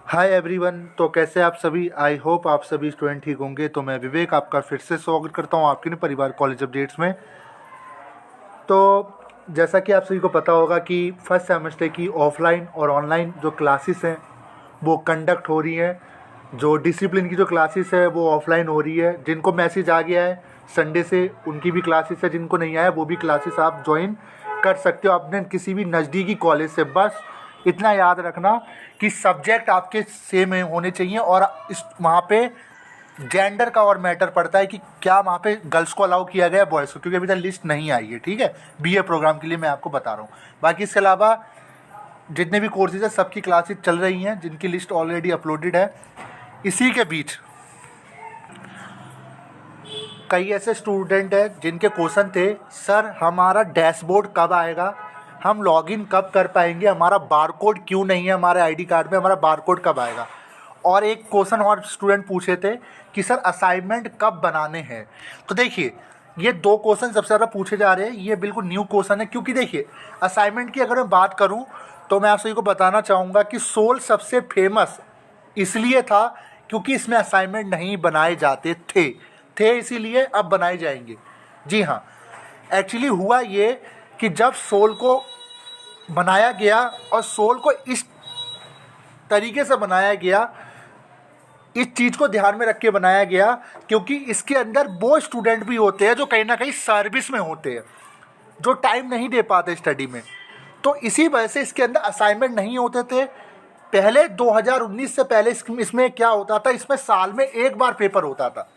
Hi everyone. तो कैसे आप सभी? आई होप आप सभी स्टूडेंट ठीक होंगे। तो मैं विवेक आपका फिर से स्वागत करता हूं आपके परिवार कॉलेज अपडेट्स में। तो जैसा कि आप सभी को पता होगा कि फर्स्ट सेमेस्टर की ऑफलाइन और ऑनलाइन जो क्लासेस हैं वो कंडक्ट हो रही हैं। जो डिसिप्लिन की जो क्लासेस है वो ऑफलाइन हो रही है। जिनको मैसेज आ गया है संडे से उनकी भी क्लासेस है, जिनको नहीं आया वो भी क्लासेस आप ज्वाइन कर सकते हो अपने किसी भी नज़दीकी कॉलेज से। बस इतना याद रखना कि सब्जेक्ट आपके सेम होने चाहिए और इस वहाँ पे जेंडर का और मैटर पड़ता है कि क्या वहाँ पे गर्ल्स को अलाउ किया गया है बॉयज़ को, क्योंकि अभी तक लिस्ट नहीं आई है। ठीक है, बीए प्रोग्राम के लिए मैं आपको बता रहा हूँ। बाकी इसके अलावा जितने भी कोर्सेज है सबकी क्लासेज चल रही हैं, जिनकी लिस्ट ऑलरेडी अपलोडेड है। इसी के बीच कई ऐसे स्टूडेंट हैं जिनके क्वेश्चन थे, सर हमारा डैशबोर्ड कब आएगा, हम लॉगिन कब कर पाएंगे, हमारा बारकोड क्यों नहीं है हमारे आईडी कार्ड में, हमारा बारकोड कब आएगा। और एक क्वेश्चन और स्टूडेंट पूछे थे कि सर असाइनमेंट कब बनाने हैं। तो देखिए ये दो क्वेश्चन सबसे ज़्यादा पूछे जा रहे हैं। ये बिल्कुल न्यू क्वेश्चन है, क्योंकि देखिए असाइनमेंट की अगर मैं बात करूं तो मैं आप सभी को बताना चाहूँगा कि सोल सबसे फेमस इसलिए था क्योंकि इसमें असाइनमेंट नहीं बनाए जाते थे इसीलिए अब बनाए जाएंगे। जी हाँ, एक्चुअली हुआ ये कि जब सोल को बनाया गया और सोल को इस तरीके से बनाया गया, इस चीज़ को ध्यान में रख के बनाया गया क्योंकि इसके अंदर वो स्टूडेंट भी होते हैं जो कहीं ना कहीं सर्विस में होते हैं, जो टाइम नहीं दे पाते स्टडी में। तो इसी वजह से इसके अंदर असाइनमेंट नहीं होते थे। पहले 2019 से पहले इसमें क्या होता था, इसमें साल में एक बार पेपर होता था।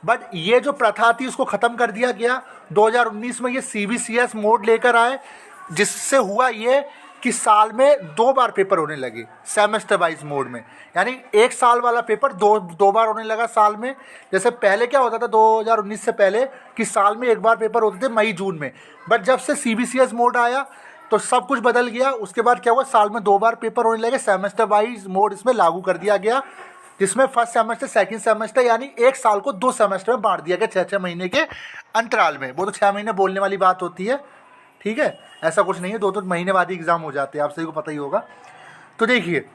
बट ये जो प्रथा थी उसको ख़त्म कर दिया गया 2019 में। ये CBCS मोड लेकर आए, जिससे हुआ ये कि साल में दो बार पेपर होने लगे सेमेस्टर वाइज मोड में। यानी एक साल वाला पेपर दो बार होने लगा साल में। जैसे पहले क्या होता था 2019 से पहले कि साल में एक बार पेपर होते थे मई जून में। बट जब से CBCS मोड आया तो सब कुछ बदल गया। उसके बाद क्या हुआ, साल में दो बार पेपर होने लगे। सेमेस्टर वाइज मोड इसमें लागू कर दिया गया, जिसमें फर्स्ट सेमेस्टर सेकंड सेमेस्टर यानी एक साल को दो सेमेस्टर में बांट दिया गया 6-6 महीने के अंतराल में। वो तो 6 महीने बोलने वाली बात होती है, ठीक है, ऐसा कुछ नहीं है। 2-2 महीने बाद ही एग्ज़ाम हो जाते हैं, आप सभी को पता ही होगा। तो देखिए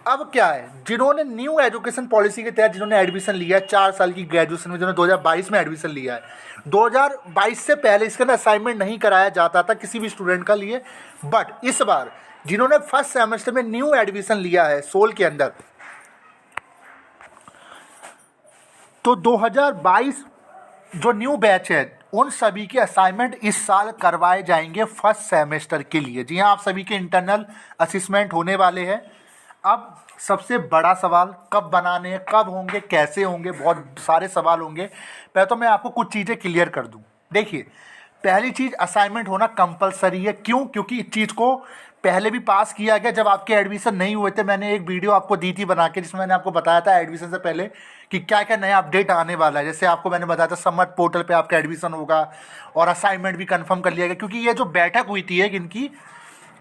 अब क्या है, जिन्होंने न्यू एजुकेशन पॉलिसी के तहत जिन्होंने एडमिशन लिया है 4 साल की ग्रेजुएशन में, जिन्होंने 2022 में एडमिशन लिया है, 2022 से पहले इसके अंदर असाइनमेंट नहीं कराया जाता था किसी भी स्टूडेंट का लिए। बट इस बार जिन्होंने फर्स्ट सेमेस्टर में न्यू एडमिशन लिया है सोल के अंदर, तो 2022 जो न्यू बैच है उन सभी के असाइनमेंट इस साल करवाए जाएंगे फर्स्ट सेमेस्टर के लिए। जी हाँ, आप सभी के इंटरनल असेसमेंट होने वाले हैं। अब सबसे बड़ा सवाल कब बनाने हैं, कब होंगे, कैसे होंगे, बहुत सारे सवाल होंगे। पहले तो मैं आपको कुछ चीज़ें क्लियर कर दूं। देखिए पहली चीज़, असाइनमेंट होना कंपलसरी है। क्यों? क्योंकि इस चीज़ को पहले भी पास किया गया जब आपके एडमिशन नहीं हुए थे। मैंने एक वीडियो आपको दी थी बना के, जिसमें मैंने आपको बताया था एडमिशन से पहले कि क्या क्या नया अपडेट आने वाला है। जैसे आपको मैंने बताया था समर पोर्टल पे आपका एडमिशन होगा और असाइनमेंट भी कंफर्म कर लिया गया, क्योंकि ये जो बैठक हुई थी एक इनकी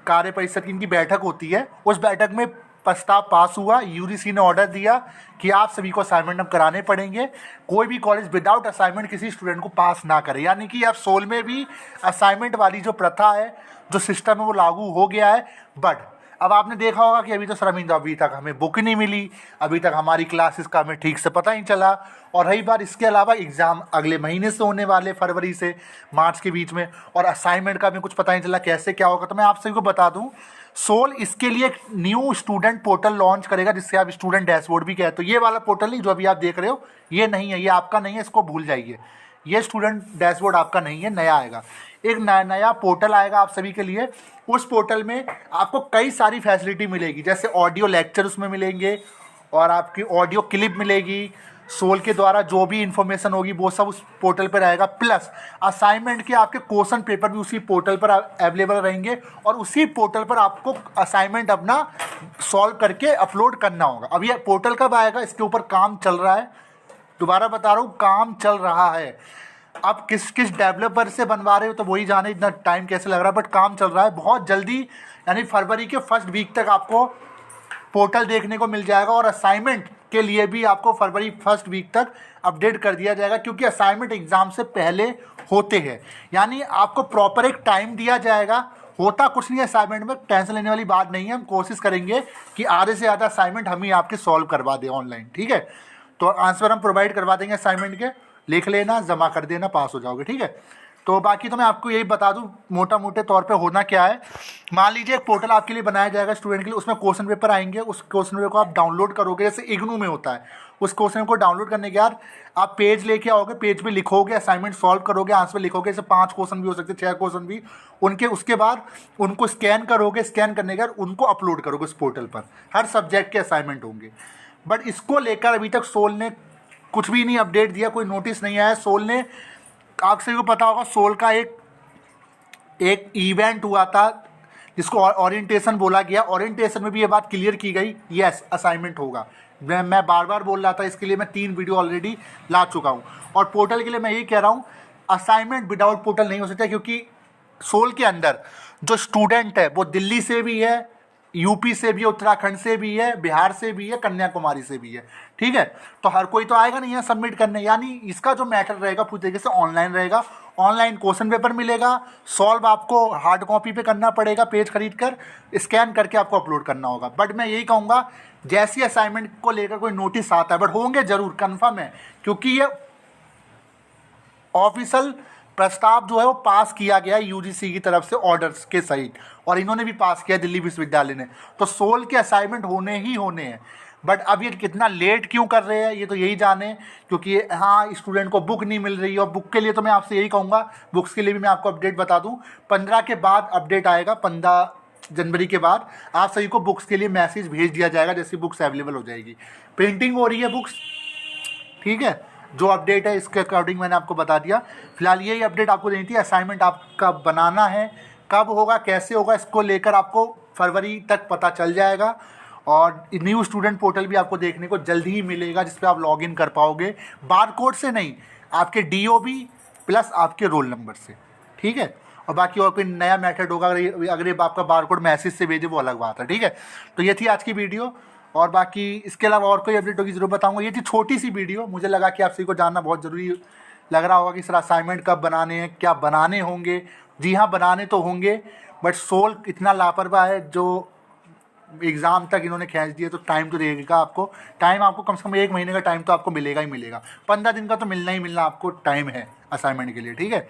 कार्य परिषद की इनकी बैठक होती है, उस बैठक में प्रस्ताव पास हुआ। यूजीसी ने ऑर्डर दिया कि आप सभी को असाइनमेंट अब कराने पड़ेंगे। कोई भी कॉलेज विदाउट असाइनमेंट किसी स्टूडेंट को पास ना करे। यानी कि अब सोल में भी असाइनमेंट वाली जो प्रथा है, जो सिस्टम है, वो लागू हो गया है। बट अब आपने देखा होगा कि अभी तो सर अभी तक हमें बुक नहीं मिली, अभी तक हमारी क्लासेस का हमें ठीक से पता नहीं चला। और रही बात इसके अलावा एग्ज़ाम अगले महीने से होने वाले, फरवरी से मार्च के बीच में, और असाइनमेंट का हमें कुछ पता नहीं चला कैसे क्या होगा। तो मैं आप सभी को बता दूं, सोल इसके लिए एक न्यू स्टूडेंट पोर्टल लॉन्च करेगा, जिससे आप स्टूडेंट डैशबोर्ड भी कहते हो। ये वाला पोर्टल नहीं जो अभी आप देख रहे हो, ये नहीं है, ये आपका नहीं है, इसको भूल जाइए। ये स्टूडेंट डैशबोर्ड आपका नहीं है, नया आएगा। एक नया पोर्टल आएगा आप सभी के लिए। उस पोर्टल में आपको कई सारी फैसिलिटी मिलेगी, जैसे ऑडियो लेक्चर उसमें मिलेंगे और आपकी ऑडियो क्लिप मिलेगी। सोल के द्वारा जो भी इंफॉर्मेशन होगी वो सब उस पोर्टल पर रहेगा। प्लस असाइनमेंट के आपके क्वेश्चन पेपर भी उसी पोर्टल पर अवेलेबल रहेंगे और उसी पोर्टल पर आपको असाइनमेंट अपना सॉल्व करके अपलोड करना होगा। अब ये पोर्टल कब आएगा, इसके ऊपर काम चल रहा है। दोबारा बता रहा हूँ, काम चल रहा है। अब किस डेवलपर से बनवा रहे हो तो वही जाने, इतना टाइम कैसे लग रहा है, बट काम चल रहा है। बहुत जल्दी यानी फरवरी के फर्स्ट वीक तक आपको पोर्टल देखने को मिल जाएगा और असाइनमेंट के लिए भी आपको फरवरी फर्स्ट वीक तक अपडेट कर दिया जाएगा, क्योंकि असाइनमेंट एग्ज़ाम से पहले होते हैं। यानी आपको प्रॉपर एक टाइम दिया जाएगा होता कुछ नहीं है असाइनमेंट में, टेंशन लेने वाली बात नहीं है। हम कोशिश करेंगे कि आधे से ज़्यादा असाइनमेंट हम ही आपके सॉल्व करवा दें ऑनलाइन, ठीक है। तो आंसर हम प्रोवाइड करवा देंगे असाइनमेंट के, लिख लेना, जमा कर देना, पास हो जाओगे, ठीक है। तो बाकी तो मैं आपको यही बता दूं मोटा मोटे तौर पे होना क्या है। मान लीजिए एक पोर्टल आपके लिए बनाया जाएगा स्टूडेंट के लिए, उसमें क्वेश्चन पेपर आएंगे, उस क्वेश्चन पेपर को आप डाउनलोड करोगे, जैसे इग्नू में होता है। उस क्वेश्चन को डाउनलोड करने के बाद आप पेज लेके आओगे, पेज पे लिखोगे, असाइनमेंट सॉल्व करोगे, आंसर लिखोगे, जैसे 5 क्वेश्चन भी हो सकते हैं, 6 क्वेश्चन भी, उसके बाद उनको स्कैन करोगे, स्कैन करने के बाद उनको अपलोड करोगे उस पोर्टल पर। हर सब्जेक्ट के असाइनमेंट होंगे। बट इसको लेकर अभी तक सोल ने कुछ भी नहीं अपडेट दिया, कोई नोटिस नहीं आया। सोल ने, आप सभी को पता होगा, सोल का एक इवेंट हुआ था जिसको ओरिएंटेशन बोला गया। ओरिएंटेशन में भी ये बात क्लियर की गई, यस असाइनमेंट होगा। मैं बार बार बोल रहा था, इसके लिए मैं 3 वीडियो ऑलरेडी ला चुका हूँ। और पोर्टल के लिए मैं यही कह रहा हूँ, असाइनमेंट विदाउट पोर्टल नहीं हो सकता, क्योंकि सोल के अंदर जो स्टूडेंट है वो दिल्ली से भी है, यूपी से भी है, उत्तराखंड से भी है, बिहार से भी है, कन्याकुमारी से भी है, ठीक है। तो हर कोई तो आएगा नहीं है सबमिट करने, यानी इसका जो मैटर रहेगा पूरी तरीके से ऑनलाइन रहेगा। ऑनलाइन क्वेश्चन पेपर मिलेगा, सॉल्व आपको हार्ड कॉपी पे करना पड़ेगा, पेज खरीद कर स्कैन करके आपको अपलोड करना होगा। बट मैं यही कहूँगा, जैसी असाइनमेंट को लेकर कोई नोटिस आता है, बट होंगे जरूर, कन्फर्म है, क्योंकि ये ऑफिशियल प्रस्ताव जो है वो पास किया गया है यूजीसी की तरफ से ऑर्डर्स के सहित, और इन्होंने भी पास किया दिल्ली विश्वविद्यालय ने। तो सोल के असाइनमेंट होने ही होने हैं। बट अब ये कितना लेट क्यों कर रहे हैं ये तो यही जाने, क्योंकि हाँ स्टूडेंट को बुक नहीं मिल रही है। और बुक के लिए तो मैं आपसे यही कहूँगा, बुक्स के लिए भी मैं आपको अपडेट बता दूँ, 15 के बाद अपडेट आएगा, 15 जनवरी के बाद आप सभी को बुक्स के लिए मैसेज भेज दिया जाएगा, जैसी बुक्स अवेलेबल हो जाएगी। प्रिंटिंग हो रही है बुक्स, ठीक है। जो अपडेट है इसके अकॉर्डिंग मैंने आपको बता दिया। फिलहाल यही अपडेट आपको देनी थी। असाइनमेंट आपका बनाना है, कब होगा, कैसे होगा, इसको लेकर आपको फरवरी तक पता चल जाएगा। और न्यू स्टूडेंट पोर्टल भी आपको देखने को जल्दी ही मिलेगा, जिस पे आप लॉगिन कर पाओगे, बारकोड से नहीं, आपके DOB प्लस आपके रोल नंबर से, ठीक है। और बाकी और कोई नया मेथड होगा, अगर ये आपका बारकोड मैसेज से भेजे वो अलग बात है, ठीक है। तो ये थी आज की वीडियो, और बाकी इसके अलावा और कोई अपडेट होगी जरूर बताऊंगा। ये थी छोटी सी वीडियो, मुझे लगा कि आप सभी को जानना बहुत ज़रूरी लग रहा होगा कि सर असाइनमेंट कब बनाने हैं, क्या बनाने होंगे। जी हाँ, बनाने तो होंगे, बट सोल इतना लापरवाह है, जो एग्ज़ाम तक इन्होंने खींच दिया। तो टाइम तो देगा आपको, टाइम आपको कम से कम 1 महीने का टाइम तो आपको मिलेगा ही मिलेगा। 15 दिन का तो मिलना ही मिलना आपको टाइम है असाइनमेंट के लिए, ठीक है।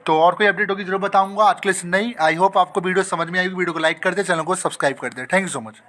तो और कोई अपडेट होगी जरूर बताऊंगा। आज के लिए नहीं, आई होप आपको वीडियो समझ में आएगी। वीडियो को लाइक कर दे, चैनल को सब्सक्राइब कर दे। Thank you so much.